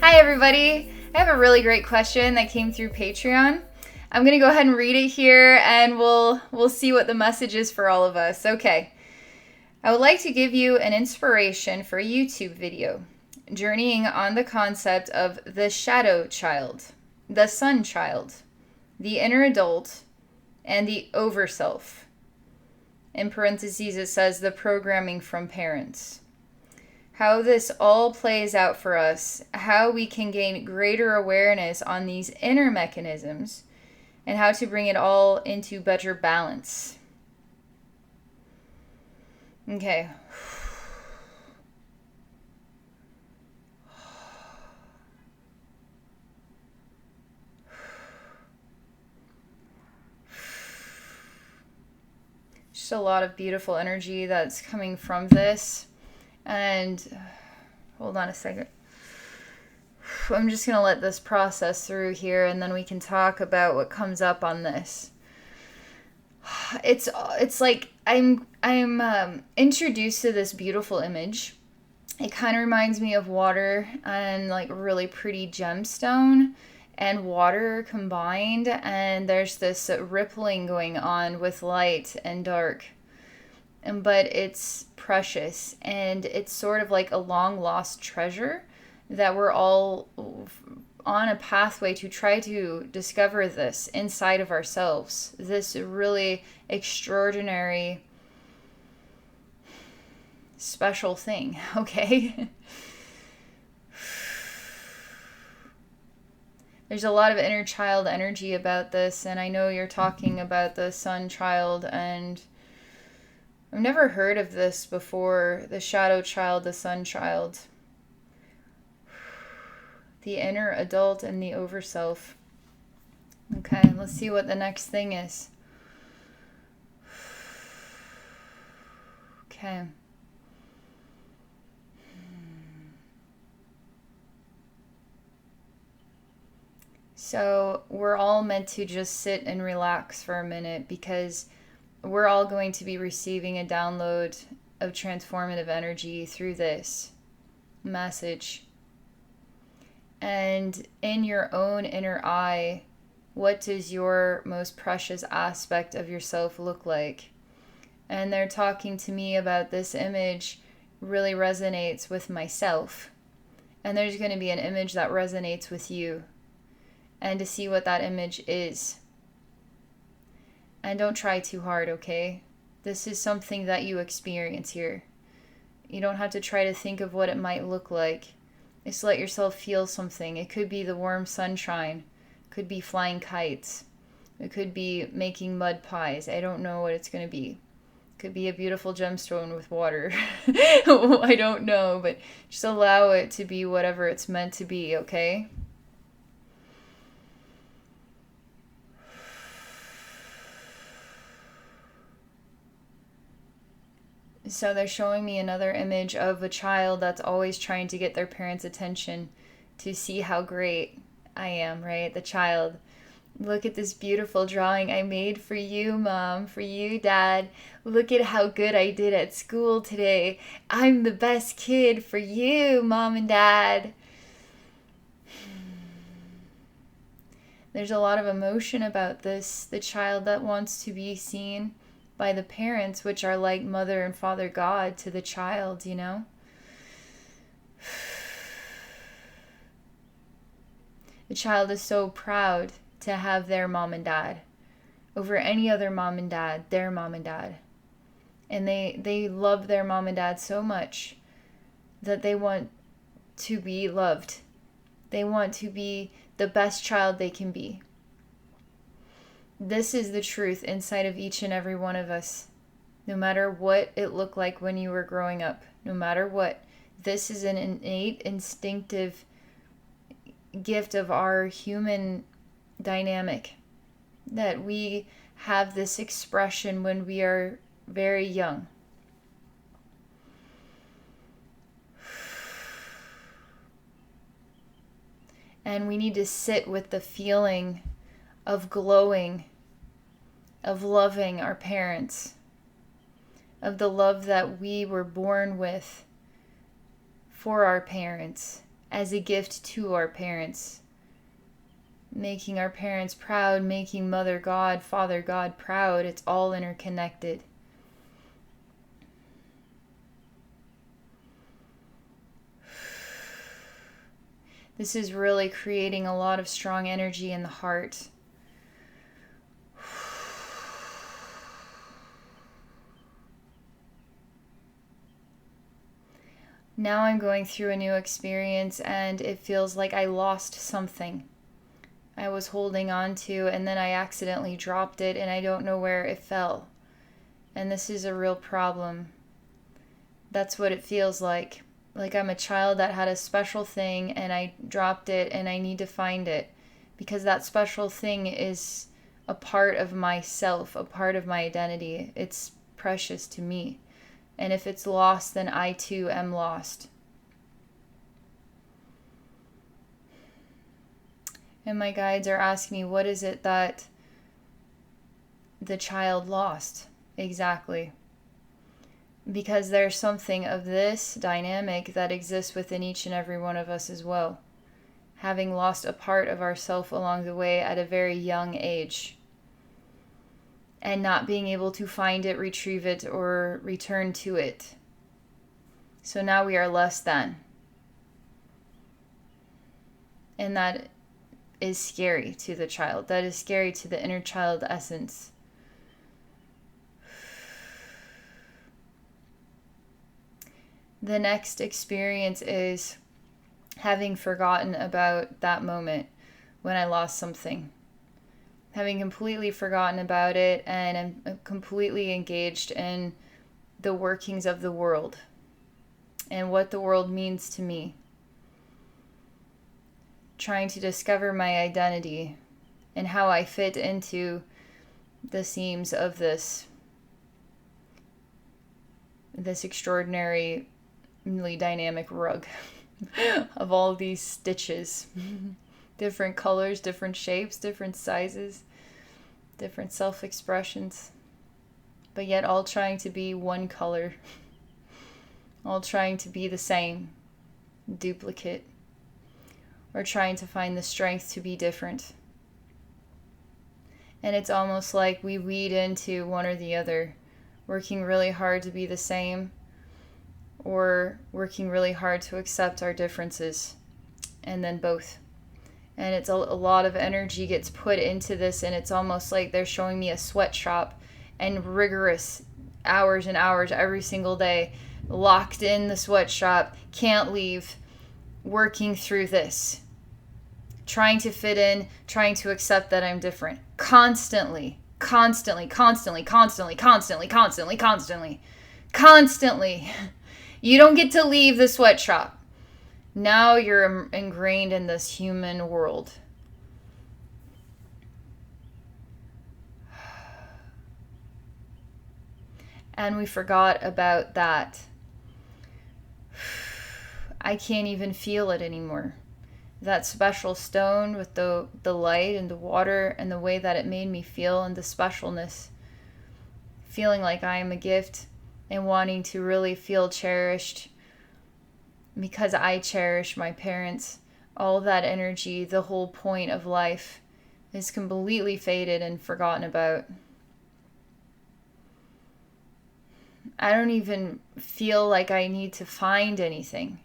Hi everybody! I have a really great question that came through Patreon. I'm gonna go ahead and read it here and we'll see what the message is for all of us. Okay. I would like to give you an inspiration for a YouTube video, journeying on the concept of the shadow child, the sun child, the inner adult, and the overself. In parentheses it says the programming from parents. How this all plays out for us, how we can gain greater awareness on these inner mechanisms, and how to bring it all into better balance. Okay. Just a lot of beautiful energy that's coming from this. And hold on a second. I'm just going to let this process through here and then we can talk about what comes up on this. It's like I'm introduced to this beautiful image. It kind of reminds me of water and like a really pretty gemstone and water combined, and there's this rippling going on with light and dark. But it's precious, and it's sort of like a long lost treasure that we're all on a pathway to try to discover this inside of ourselves. This really extraordinary, special thing, okay? There's a lot of inner child energy about this, and I know you're talking about the sun child, and I've never heard of this before. The shadow child, the sun child. The inner adult and the overself. Okay, let's see what the next thing is. Okay. So we're all meant to just sit and relax for a minute, because we're all going to be receiving a download of transformative energy through this message. And in your own inner eye, what does your most precious aspect of yourself look like? And they're talking to me about this image really resonates with myself. And there's going to be an image that resonates with you. And to see what that image is. And don't try too hard, okay? This is something that you experience here. You don't have to try to think of what it might look like. Just let yourself feel something. It could be the warm sunshine. It could be flying kites. It could be making mud pies. I don't know what it's going to be. It could be a beautiful gemstone with water. I don't know, but just allow it to be whatever it's meant to be, okay? So they're showing me another image of a child that's always trying to get their parents' attention to see how great I am, right? The child. Look at this beautiful drawing I made for you, Mom, for you, Dad. Look at how good I did at school today. I'm the best kid for you, Mom and Dad. There's a lot of emotion about this. The child that wants to be seen by the parents, which are like mother and father God to the child, you know? The child is so proud to have their mom and dad over any other mom and dad, their mom and dad. And they love their mom and dad so much that they want to be loved. They want to be the best child they can be. This is the truth inside of each and every one of us. No matter what it looked like when you were growing up, no matter what, this is an innate, instinctive gift of our human dynamic, that we have this expression when we are very young. And we need to sit with the feeling of glowing, of loving our parents, of the love that we were born with for our parents, as a gift to our parents. Making our parents proud, making Mother God, Father God proud. It's all interconnected. This is really creating a lot of strong energy in the heart. Now I'm going through a new experience and it feels like I lost something I was holding on to, and then I accidentally dropped it and I don't know where it fell. And this is a real problem. That's what it feels like. Like I'm a child that had a special thing and I dropped it and I need to find it, because that special thing is a part of myself, a part of my identity. It's precious to me. And if it's lost, then I too am lost. And my guides are asking me, what is it that the child lost exactly? Because there's something of this dynamic that exists within each and every one of us as well. Having lost a part of ourself along the way at a very young age. And not being able to find it, retrieve it, or return to it. So now we are less than. And that is scary to the child. That is scary to the inner child essence. The next experience is having forgotten about that moment when I lost something. Having completely forgotten about it, and I'm completely engaged in the workings of the world and what the world means to me. Trying to discover my identity and how I fit into the seams of this extraordinarily dynamic rug of all these stitches. Different colors, different shapes, different sizes, different self-expressions, but yet all trying to be one color, all trying to be the same, duplicate, or trying to find the strength to be different. And it's almost like we weed into one or the other, working really hard to be the same, or working really hard to accept our differences, and then both. And it's a lot of energy gets put into this, and it's almost like they're showing me a sweatshop and rigorous hours and hours every single day, locked in the sweatshop, can't leave, working through this, trying to fit in, trying to accept that I'm different, constantly. You don't get to leave the sweatshop. Now you're ingrained in this human world. And we forgot about that. I can't even feel it anymore. That special stone with the light and the water and the way that it made me feel, and the specialness. Feeling like I am a gift and wanting to really feel cherished because I cherish my parents. All of that energy, the whole point of life, is completely faded and forgotten about. I don't even feel like I need to find anything.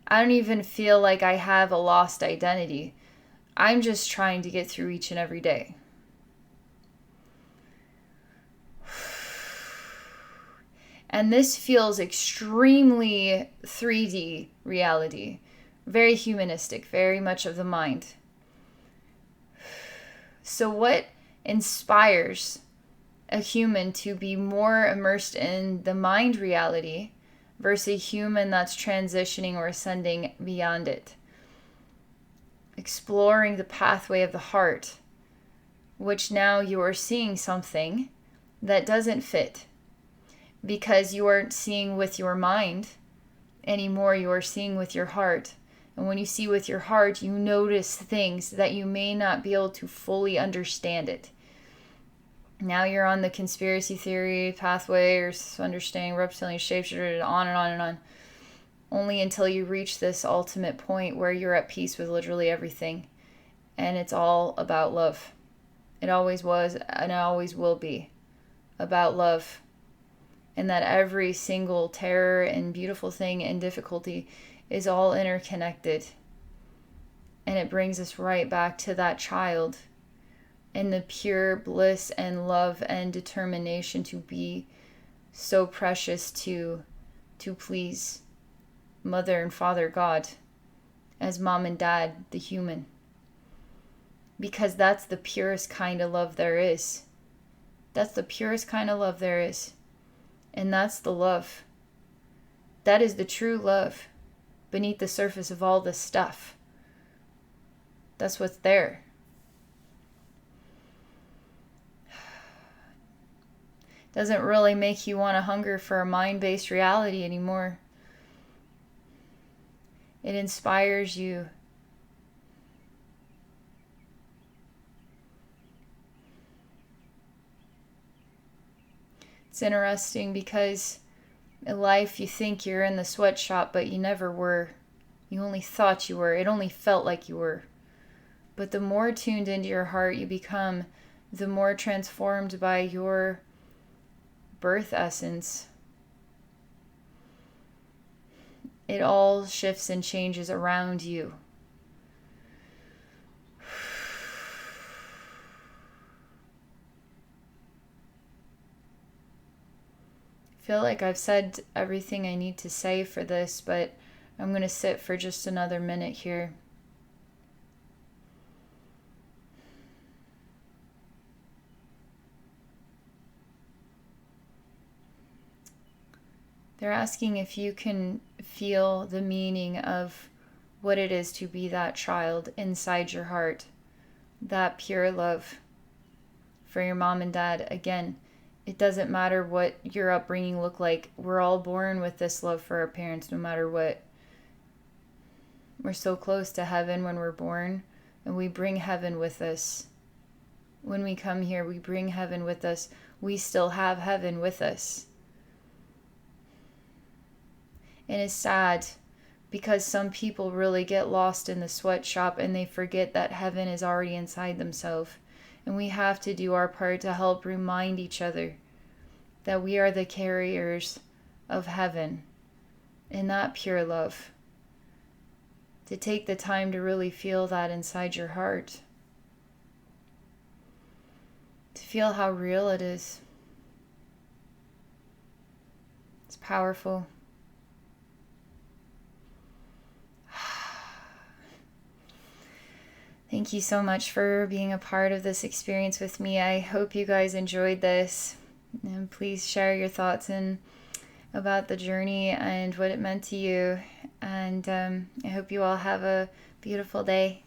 I don't even feel like I have a lost identity. I'm just trying to get through each and every day. And this feels extremely 3D reality. Very humanistic, very much of the mind. So what inspires a human to be more immersed in the mind reality versus a human that's transitioning or ascending beyond it? Exploring the pathway of the heart, which now you are seeing something that doesn't fit. Because you aren't seeing with your mind anymore, you are seeing with your heart. And when you see with your heart, you notice things that you may not be able to fully understand it. Now you're on the conspiracy theory pathway, or understanding reptilian shapeshifters, on and on and on. only until you reach this ultimate point where you're at peace with literally everything. And it's all about love. It always was, and it always will be about love. And that every single terror and beautiful thing and difficulty is all interconnected. And it brings us right back to that child and the pure bliss and love and determination to be so precious to please Mother and Father God as Mom and Dad, the human. Because that's the purest kind of love there is. That's the purest kind of love there is. And that's the love. That is the true love beneath the surface of all this stuff. That's what's there. Doesn't really make you want to hunger for a mind-based reality anymore. It inspires you. It's interesting because in life you think you're in the sweatshop, but you never were. You only thought you were. It only felt like you were. But the more tuned into your heart you become, the more transformed by your birth essence. It all shifts and changes around you. I feel like I've said everything I need to say for this, but I'm going to sit for just another minute here. They're asking if you can feel the meaning of what it is to be that child inside your heart, that pure love for your mom and dad. Again, it doesn't matter what your upbringing looked like. We're all born with this love for our parents, no matter what. We're so close to heaven when we're born, and we bring heaven with us. When we come here, we bring heaven with us. We still have heaven with us. And it's sad because some people really get lost in the sweatshop and they forget that heaven is already inside themselves. And we have to do our part to help remind each other that we are the carriers of heaven and that pure love. To take the time to really feel that inside your heart. To feel how real it is. It's powerful. Thank you so much for being a part of this experience with me. I hope you guys enjoyed this. And please share your thoughts about the journey and what it meant to you. And I hope you all have a beautiful day.